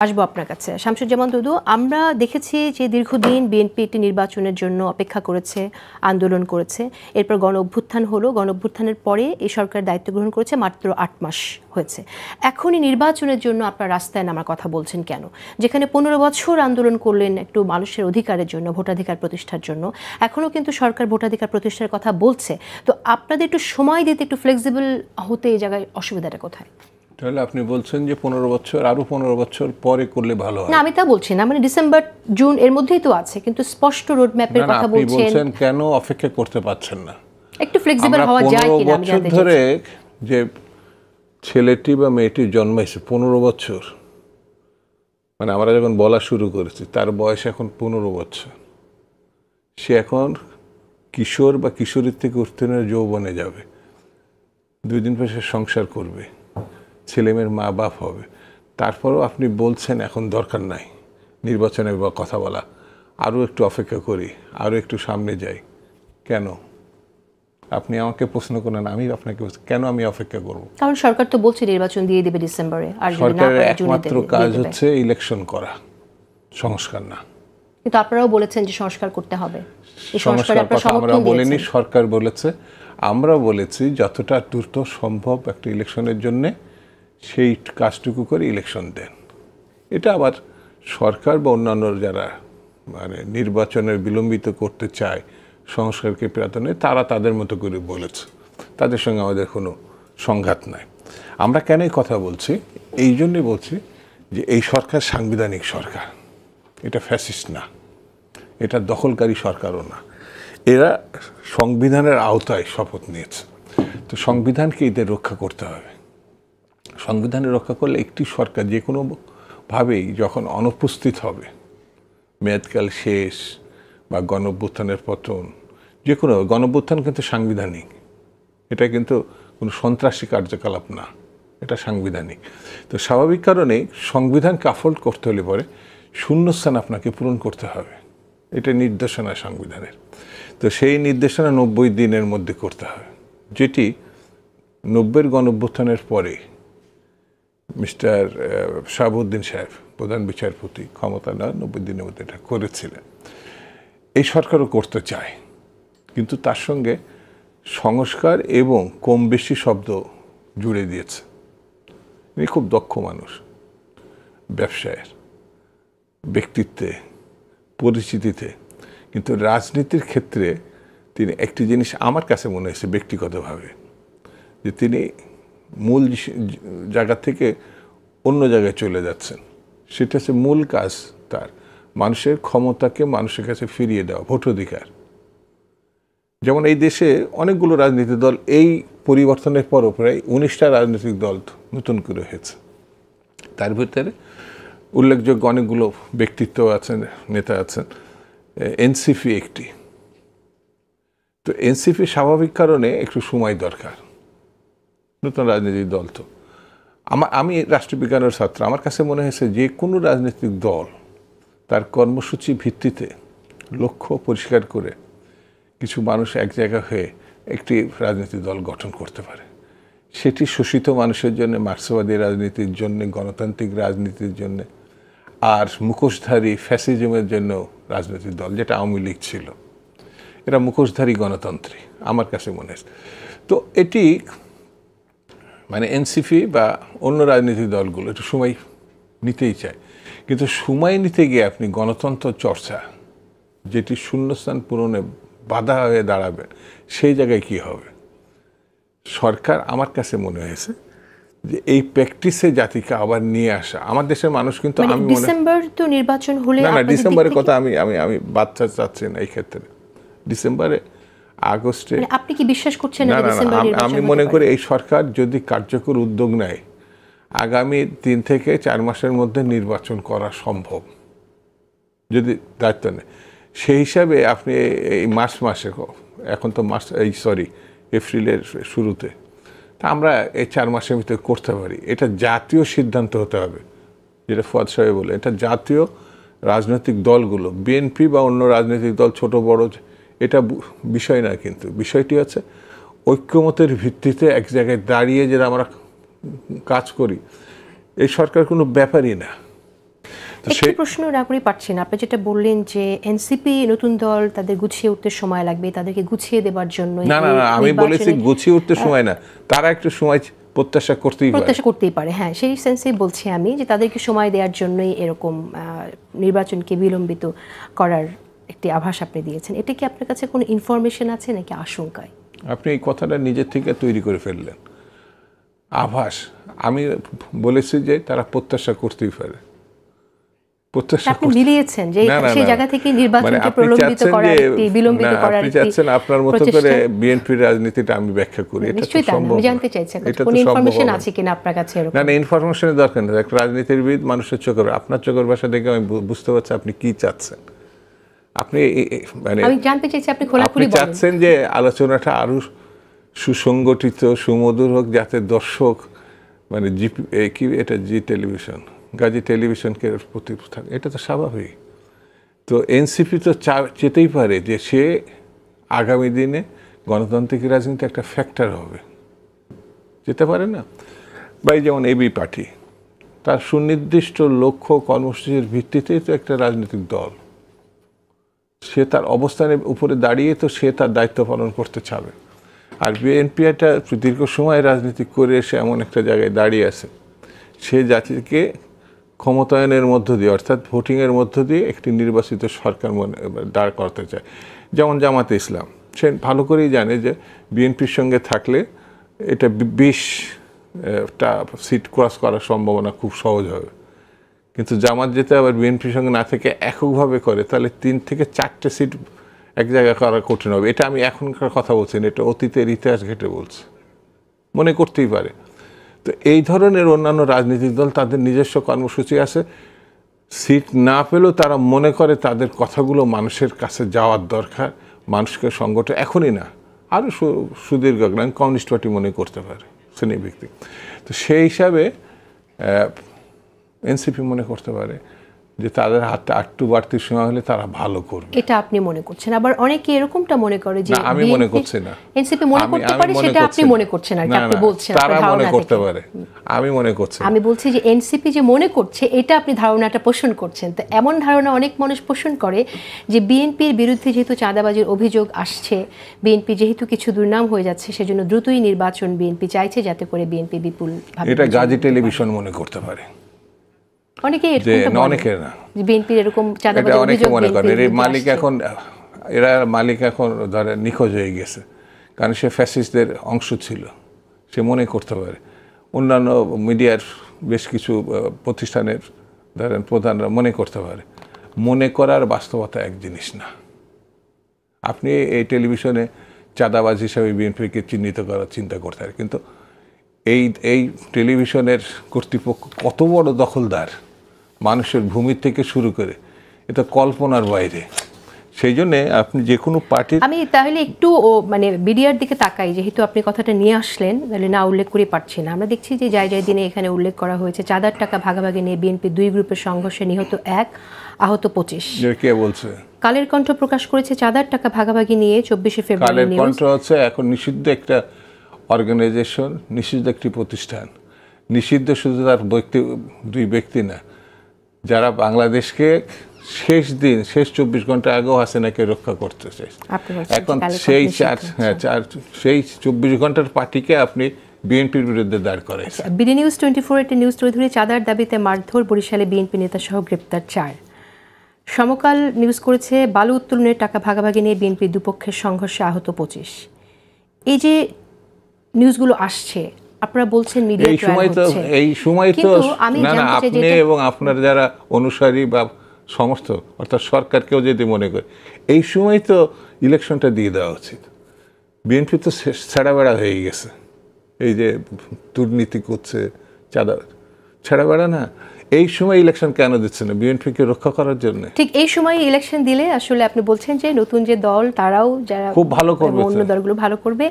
আসবো আপনার কাছে শামসুজ্জামান দুদু। আমরা দেখেছি যে দীর্ঘদিন বিএনপি একটি নির্বাচনের জন্য অপেক্ষা করেছে, আন্দোলন করেছে, এরপর গণ অভ্যুত্থান হলো। গণ অভ্যুত্থানের পরে এই সরকার দায়িত্ব গ্রহণ করেছে, মাত্র ৮ মাস হয়েছে। এখনই নির্বাচনের জন্য আপনার রাস্তায় নামার কথা বলছেন কেন? যেখানে ১৫ বছর আন্দোলন করলেন একটু মানুষের অধিকারের জন্য, ভোটাধিকার প্রতিষ্ঠার জন্য, এখনও কিন্তু সরকার ভোটাধিকার প্রতিষ্ঠার কথা বলছে। তো আপনাদের একটু সময় দিতে, একটু ফ্লেক্সিবল হতে এই জায়গায় অসুবিধাটা কোথায়? তাহলে আপনি বলছেন যে 15 বছর আরো 15 বছর পরে করলে ভালো হয়। না, আমি তা বলছি না, মানে ডিসেম্বর জুন এর মধ্যেই তো আছে, কিন্তু স্পষ্ট রোড ম্যাপের কথা আপনি বলছেন বলছেন। কেন অপেক্ষা করতে পারছেন না? একটু ফ্লেক্সিবল হওয়া যায় কিনা আমি জানতে চাই। ধরে যে ছেলেটি বা মেয়েটি জন্মাইছে 15 বছর, মানে আমরা যখন বলা শুরু করেছি তার বয়স এখন 15 বছর। সে এখন কিশোর বা কিশোরীর থেকে উত্তীর্ণ যৌবনে যাবে, 2 দিন পর সে সংসার করবে, ছেলেমেয়ের মা বাপ হবে। তারপরেও আপনি বলছেন এখন দরকার নাই নির্বাচনের বা কথা বলা, আরও একটু অপেক্ষা করি, আরও একটু সামনে যাই। কেন? আপনি আমাকে প্রশ্ন করেন, আমি আপনাকে কেন আমি অপেক্ষা করব? কারণ সরকার তো বলছে নির্বাচন দিয়ে দেবে ডিসেম্বরে, আর যদি না সরকারের পারে জুনে একমাত্র দিয়ে কাজ দেবে। হচ্ছে ইলেকশন করা, সংস্কার না। কিন্তু আপনারাও বলেছেন যে সংস্কার করতে হবে। এই সংস্কারে সংস্কার আপনারা কথা আমরা সমর্থন বলিনি, দিয়েছেন। সরকার বলেছে। আমরা বলেছি যতটা দ্রুত সম্ভব একটা ইলেকশনের জন্য সেই কাজটুকু করে ইলেকশন দেন। এটা আবার সরকার বা অন্যান্য যারা মানে নির্বাচনের বিলম্বিত করতে চায়, সংস্কারকে প্রাধান্য, তারা তাদের মতো করে বলেছে, তাদের সঙ্গে আমাদের কোনো সংঘাত নাই। আমরা কেন এই কথা বলছি? এই জন্যই বলছি যে এই সরকার সাংবিধানিক সরকার, এটা ফ্যাসিস্ট না, এটা দখলকারী সরকারও না। এরা সংবিধানের আওতায় শপথ নিয়েছে, তো সংবিধানকে এদের রক্ষা করতে হবে। সংবিধানে রক্ষা করলে একটি সরকার যে কোনোভাবেই যখন অনুপস্থিত হবে, মেয়াদকাল শেষ বা গণঅভ্যুত্থানের পতন, যে কোনো গণঅভ্যুত্থান কিন্তু সাংবিধানিক, এটা কিন্তু কোনো সন্ত্রাসী কার্যকলাপ না, এটা সাংবিধানিক। তো স্বাভাবিক কারণে সংবিধানকে আফোল্ড করতে হলে পরে শূন্যস্থান আপনাকে পূরণ করতে হবে, এটা নির্দেশনা সংবিধানের। তো সেই নির্দেশনা 90 দিনের মধ্যে করতে হবে, যেটি 90-এর গণঅভ্যুত্থানের পরে মিস্টার শাহাবুদ্দিন সাহেব প্রধান বিচারপতি ক্ষমতা নেওয়ার 90 দিনের মধ্যে এটা করেছিলেন। এই সরকারও করতে চায়, কিন্তু তার সঙ্গে সংস্কার এবং কম বেশি শব্দ জুড়ে দিয়েছে। ইনি খুব দক্ষ মানুষ, ব্যবসায়ের, ব্যক্তিত্বে, পরিচিতিতে, কিন্তু রাজনীতির ক্ষেত্রে তিনি একটি জিনিস আমার কাছে মনে হয়েছে ব্যক্তিগতভাবে, যে তিনি মূল জায়গা থেকে অন্য জায়গায় চলে যাচ্ছেন। সেটা হচ্ছে মূল কাজ তার, মানুষের ক্ষমতাকে মানুষের কাছে ফিরিয়ে দেওয়া, ভোটাধিকার। যেমন এই দেশে অনেকগুলো রাজনৈতিক দল, এই পরিবর্তনের পরও প্রায় 19টা রাজনৈতিক দল নতুন করে হয়েছে। তার ভিতরে উল্লেখযোগ্য অনেকগুলো ব্যক্তিত্ব আছেন, নেতা আছেন, এনসিপি একটি। তো এনসিপি স্বাভাবিক কারণে একটু সময় দরকার, নতুন রাজনৈতিক দল। তো আমি রাষ্ট্রবিজ্ঞানের ছাত্র, আমার কাছে মনে হয়েছে যে কোনো রাজনৈতিক দল তার কর্মসূচি ভিত্তিতে লক্ষ্য পরিষ্কার করে কিছু মানুষ এক জায়গা হয়ে একটি রাজনৈতিক দল গঠন করতে পারে। সেটি শোষিত মানুষের জন্য, মার্ক্সবাদী রাজনীতির জন্য, গণতান্ত্রিক রাজনীতির জন্য, আর মুখোশধারী ফ্যাসিজমের জন্য রাজনৈতিক দল, যেটা আওয়ামী লীগ ছিল। এরা মুখোশধারী গণতন্ত্রী আমার কাছে মনে হয়েছে। তো এটি মানে এনসিপি বা অন্য রাজনৈতিক দলগুলো একটু সময় নিতেই চায়, কিন্তু সময় নিতে গিয়ে আপনি গণতন্ত্র চর্চা, যেটি শূন্যস্থান পূরণে বাধা হয়ে দাঁড়াবে, সেই জায়গায় কি হবে? সরকার আমার কাছে মনে হয়েছে যে এই প্র্যাকটিসে জাতিকে আবার নিয়ে আসা। আমার দেশের মানুষ কিন্তু আমি ডিসেম্বর তো নির্বাচন হলে, না ডিসেম্বরের কথা আমি বাচ্চা চাচ্ছি না এই ক্ষেত্রে। ডিসেম্বরে, আগস্টে আপনি কি বিশ্বাস করছেন না? আমি মনে করি এই সরকার যদি কার্যকর উদ্যোগ নেয়, আগামী 3 থেকে 4 মাসের মধ্যে নির্বাচন করা সম্ভব, যদি দায়িত্ব নেয়। সেই হিসাবে আপনি এই মাসে, এখন তো এপ্রিলের শুরুতে, তা আমরা এই 4 মাসের ভিতরে করতে পারি। এটা জাতীয় সিদ্ধান্ত হতে হবে, যেটা ফুয়াদ সাহেব বলে, এটা জাতীয় রাজনৈতিক দলগুলো, বিএনপি বা অন্য রাজনৈতিক দল, ছোট বড়, এটা বিষয় না। কিন্তু বিষয়টি হচ্ছে ঐক্যমতের ভিত্তিতে এক জায়গায় দাঁড়িয়ে যেটা আমরা কাজ করি। এই সরকার কোনো ব্যাপারই না, একটি প্রশ্ন না করে পাচ্ছেন, আপনি যেটা বললেন যে এনসিপি নতুন দল, তাদের গুছিয়ে উঠতে সময় লাগবে, তাদেরকে গুছিয়ে দেবার জন্য। না না, আমি বলেছি গুছিয়ে উঠতে সময় না, তারা একটু সময় প্রত্যাশা করতেই পারে। হ্যাঁ, সেই সেন্সেই বলছি আমি যে তাদেরকে সময় দেওয়ার জন্যই এরকম নির্বাচনকে বিলম্বিত করার একটি আভাস আপনি দিয়েছেন। এটা কি আপনার কাছে কোনো ইনফরমেশন আছে নাকি আশঙ্কায়? আপনি এই কথাটা নিজের থেকে তৈরি করে ফেললেন। আভাস, আমি বলেছি যে তারা প্রত্যাশা করতেই পারে। আপনি মিলিয়েছেন যে সেই জায়গা থেকে নির্বাচনকে প্রলম্বিত করার একটি বিলম্বিত করার আপনি চাচ্ছেন আপনার মতো করে বিএনপির রাজনীতিটা আমি ব্যাখ্যা করি। এটা তো সম্ভব। আমি জানতে চাইছি কোন ইনফরমেশন আছে কিনা আপনার কাছে এরকম। না, ইনফরমেশনের দরকার নেই। একটা রাজনীতিবিদ মানুষের চোখের, আপনার চোখের ভাষা দেখে আমি বুঝতে পারছি আপনি কি চাচ্ছেন। আপনি মানে আমি জানতে চাইছি আপনি খোলাখুলি বলেন। চাচ্ছেন যে আলোচনাটা আরো সুসংগঠিত, সুমধুর হোক, যাতে দর্শক মানে এটা জি টেলিভিশন, গাজী টেলিভিশনকে প্রতি থাকে, এটা তো স্বাভাবিক। তো এনসিপি তো চেতেই পারে যে সে আগামী দিনে গণতান্ত্রিক রাজনীতি একটা ফ্যাক্টর হবে, যেতে পারে না। বা যেমন এবি পার্টি, তার সুনির্দিষ্ট লক্ষ্য কর্মসূচির ভিত্তিতেই তো একটা রাজনৈতিক দল, সে তার অবস্থানের উপরে দাঁড়িয়ে তো সে তার দায়িত্ব পালন করতে চাবে। আর বিএনপি একটা দীর্ঘ সময় রাজনীতি করে এসে এমন একটা জায়গায় দাঁড়িয়ে আছে, সে জাতিকে ক্ষমতায়নের মধ্য দিয়ে, অর্থাৎ ভোটিংয়ের মধ্য দিয়ে একটি নির্বাচিত সরকার দাঁড় করতে চায়। যেমন জামাতে ইসলাম, সে ভালো করেই জানে যে বিএনপির সঙ্গে থাকলে এটা 20টা সিট ক্রস করার সম্ভাবনা খুব সহজ হবে। কিন্তু জামাত যেতে আবার বিএনপির সঙ্গে না থেকে এককভাবে করে, তাহলে 3 থেকে 4টে সিট এক জায়গায় করা কঠিন হবে। এটা আমি এখনকার কথা বলছি না, এটা অতীতের ইতিহাস ঘেটে বলছি, মনে করতেই পারে। তো এই ধরনের অন্যান্য রাজনৈতিক দল তাদের নিজস্ব কর্মসূচি আছে, সিট না পেলেও তারা মনে করে তাদের কথাগুলো মানুষের কাছে যাওয়ার দরকার, মানুষকে সংগঠন এখনই না আরও সুদীর্ঘকালীন কমিউনিস্ট পার্টি মনে করতে পারে শ্রেণী ব্যক্তি। তো সেই হিসাবে এনসিপি মনে করতে পারে যে তাদের হাতে আটটু বাড়তি সময় হলে তারা ভালো করবে। এটা আপনি মনে করছেন, আবার অনেকে এরকমটা মনে করে যে আমি মনে করছি না, এনসিপি মনে করতে পারে, সেটা আপনি মনে করছেন আর কি, আপনি বলছেন তারা মনে করতে পারে, আমি মনে করছি। আমি বলছি যে এনসিপি যে মনে করছে, এটা আপনি ধারণাটা পোষণ করছেন। তো এমন ধারণা অনেক মানুষ পোষণ করে যে বিএনপির বিরুদ্ধে যেহেতু চাঁদাবাজির অভিযোগ আসছে, বিএনপি যেহেতু কিছু দুর্নাম হয়ে যাচ্ছে, সেজন্য দ্রুতই নির্বাচন বিএনপি চাইছে, যাতে করে বিএনপি বিপুল। এটা গাজী টেলিভিশন মনে করতে পারে, অনেকে না, বিএনপির এরকম চাঁদাবাজির অভিযোগ মনে করে। এরা মালিক এখন ধরে নিখোঁজ হয়ে গেছে, কারণ সে ফ্যাসিস্টদের অংশ ছিল, সে মনে করতে পারে। অন্যান্য মিডিয়ার বেশ কিছু প্রতিষ্ঠানের ধরেন প্রধানরা মনে করতে পারে। মনে করার বাস্তবতা এক জিনিস না। আপনি এই টেলিভিশনে চাঁদাবাজ হিসাবে বিএনপিকে চিহ্নিত করার চিন্তা করতে পারেন, কিন্তু এই টেলিভিশনের কর্তৃপক্ষ কত বড় দখলদার, মানুষের ভূমি থেকে শুরু করে, এটা কল্পনার বাইরে। সেই জন্যে আপনি যে কোনো পার্টি, আমি তাহলে একটু মানে বিডিআর দিকে তাকাই, যেহেতু আপনি কথাটা নিয়ে আসলেন, তাহলে না উল্লেখ করে পারছি না। আমরা দেখছি যে যায় দিনে এখানে উল্লেখ করা হয়েছে চাঁদার টাকা ভাগাভাগি নিয়ে বিএনপি 2 গ্রুপের সংঘর্ষে নিহত 1, আহত 25। কে বলছে? কালের কণ্ঠ প্রকাশ করেছে চাঁদার টাকা ভাগাভাগি নিয়ে 24শে ফেব্রুয়ারি। কালের কণ্ঠ হচ্ছে এখন নিষিদ্ধ একটা অর্গানাইজেশন, নিষিদ্ধ একটি প্রতিষ্ঠান। নিষিদ্ধ শুধু তার দুই ব্যক্তি না, যারা বাংলাদেশকে শেষ 24 ঘন্টা আগেও হাসিনাকে রক্ষা করতে চাইছে। এখন সেই 24 ঘন্টার পার্টিকে আপনি বিএনপির বিরুদ্ধে দাঁড় করাইছেন। বিডি নিউজ 24 একটা নিউজ তুলে ধরে চাঁদার দাবিতে মারধর, বরিশালে বিএনপি নেতা সহ গ্রেপ্তার 4। সমকাল নিউজ করেছে বালু উত্তোলনের টাকা ভাগাভাগি নিয়ে বিএনপি দুপক্ষের সংঘর্ষে আহত 25। এই যে নিউজগুলো আসছে, আপনারা বলছেন মিডিয়া ট্রায়াল হচ্ছে, এই সময় তো না, আপনি এবং আপনার যারা অনুসারী বা সমর্থক, অর্থাৎ সরকারকেও যদি মনে করে এই সময় তো ইলেকশনটা দিয়ে দেওয়া উচিত। বিএনপি তো ছেঁড়াবেড়া হয়ে গেছে, এই যে দুর্নীতি করছে, চাঁদা ছেঁড়াবেড়া না। এই সময় ইলেকশন কেন দিচ্ছে না? বিএনপিকে রক্ষা করার জন্য। ঠিক এই সময় ইলেকশন দিলে আসলে আপনি বলছেন যে নতুন যে দল তারাও যারা খুব ভালো করবে, অন্য দলগুলো ভালো করবে।